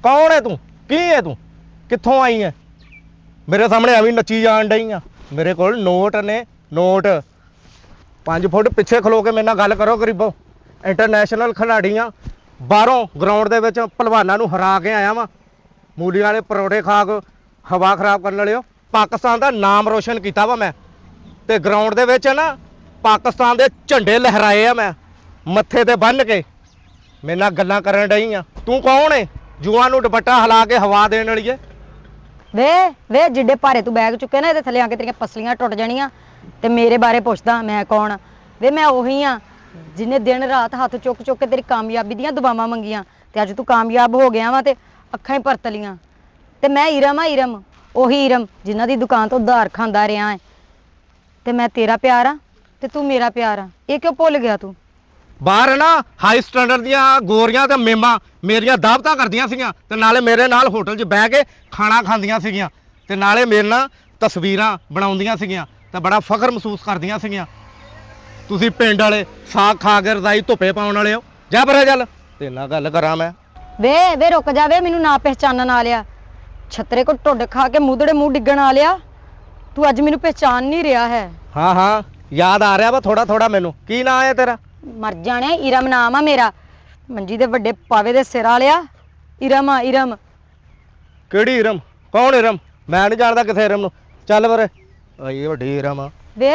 कौन है तू की है तू कित्थों आई है मेरे सामने एवं नची जान डई आ मेरे को नोट ने नोट 5 फुट पिछे खलो के मेरे नाल गल करो गरीबो इंटरनेशनल खिलाड़ी आ बाहरों ग्राउंड दे विच पहलवानां नूं हरा के आया वां मूली वाले परौठे खा के हवा खराब करने वाले पाकिस्तान का नाम रोशन किया वा मैं ते ग्राउंड दे विच ना पाकिस्तान के झंडे लहराए आ मैं मत्थे ते बन के मेरे नाल गल्लां करन डई आ तू कौन है जुआ नूं दुपट्टा हिला के हवा देण वाली है ਵੇ ਵੇ ਜਿੱਡੇ ਭਾਰੇ ਤੂੰ ਬੈਗ ਚੁੱਕੇ ਨਾ ਇਹਦੇ ਥੱਲੇ ਆ ਕੇ ਤੇਰੀਆਂ ਪਸਲੀਆਂ ਟੁੱਟ ਜਾਣੀਆਂ ਤੇ ਮੇਰੇ ਬਾਰੇ ਪੁੱਛਦਾ ਮੈਂ ਕੌਣ ਵੇ ਮੈਂ ਉਹੀ ਆ ਜਿਹਨੇ ਦਿਨ ਰਾਤ ਹੱਥ ਚੁੱਕ ਚੁੱਕ ਕੇ ਤੇਰੀ ਕਾਮਯਾਬੀ ਦੀਆਂ ਦੁਆਵਾਂ ਮੰਗੀਆਂ ਤੇ ਅੱਜ ਤੂੰ ਕਾਮਯਾਬ ਹੋ ਗਿਆ ਵਾ ਤੇ ਅੱਖਾਂ ਹੀ ਪਰਤ ਲੀਆਂ ਤੇ ਮੈਂ ਇਰਮ ਆ ਇਰਮ ਉਹੀ ਇਰਮ ਜਿਨ੍ਹਾਂ ਦੀ ਦੁਕਾਨ ਤੋਂ ਉਧਾਰ ਖਾਂਦਾ ਰਿਹਾ ਹੈ ਤੇ ਮੈਂ ਤੇਰਾ ਪਿਆਰ ਆ ਤੇ ਤੂੰ ਮੇਰਾ ਪਿਆਰ ਆ ਇਹ ਕਿਉਂ ਭੁੱਲ ਗਿਆ ਤੂੰ बाहर ना हाई स्टैंडर्ड दियां गोरियां ते मेमा मेरियां दावतां करदियां सीगियां ते नाले मेरे नाल होटल 'च बह के खाना खांदियां सीगियां ते नाले मेरे नाल तस्वीरां बनाउंदियां सीगियां ते बड़ा फख्र महसूस करदियां सीगियां तुसीं पिंड वाले साग खा के रजाई धुप्पे पाउण वाले हो जा परे ਚੱਲ ते नाल गल करां मैं ਵੇ ਵੇ ਰੁਕ ਜਾ ਵੇ ਮੈਨੂੰ ਨਾ ਪਹਿਚਾਨਣ ਆ ਲਿਆ ਛਤਰੇ ਕੋ ਟੁੱਡ ਖਾ ਕੇ ਮੂਧੜੇ ਮੂੰਹ ਡਿੱਗਣ ਆ ਲਿਆ ਤੂੰ ਅੱਜ ਮੈਨੂੰ ਪਹਿਚਾਨ ਨਹੀਂ ਰਿਹਾ ਹੈ हाँ हाँ याद आ रहा वा थोड़ा थोड़ा मैनू की नाम है तेरा ਮਰ ਜਾਣੇ ਇਰਮ ਨਾਮ ਆ ਮੇਰਾ ਮੰਜੀ ਦੇ ਵੱਡੇ ਪਾਵੇ ਦੇ ਸਿਰ ਵਾਲਿਆ ਇਰਮ ਆ ਇਰਮ ਕਿਹੜੀ ਇਰਮ ਕੌਣ ਇਰਮ ਮੈਂ ਨਹੀਂ ਜਾਣਦਾ ਕਿਸੇ ਇਰਮ ਨੂੰ ਚੱਲ ਪਰੇ ਆਈ ਵੱਡੀ ਇਰਮ ਆ ਵੇ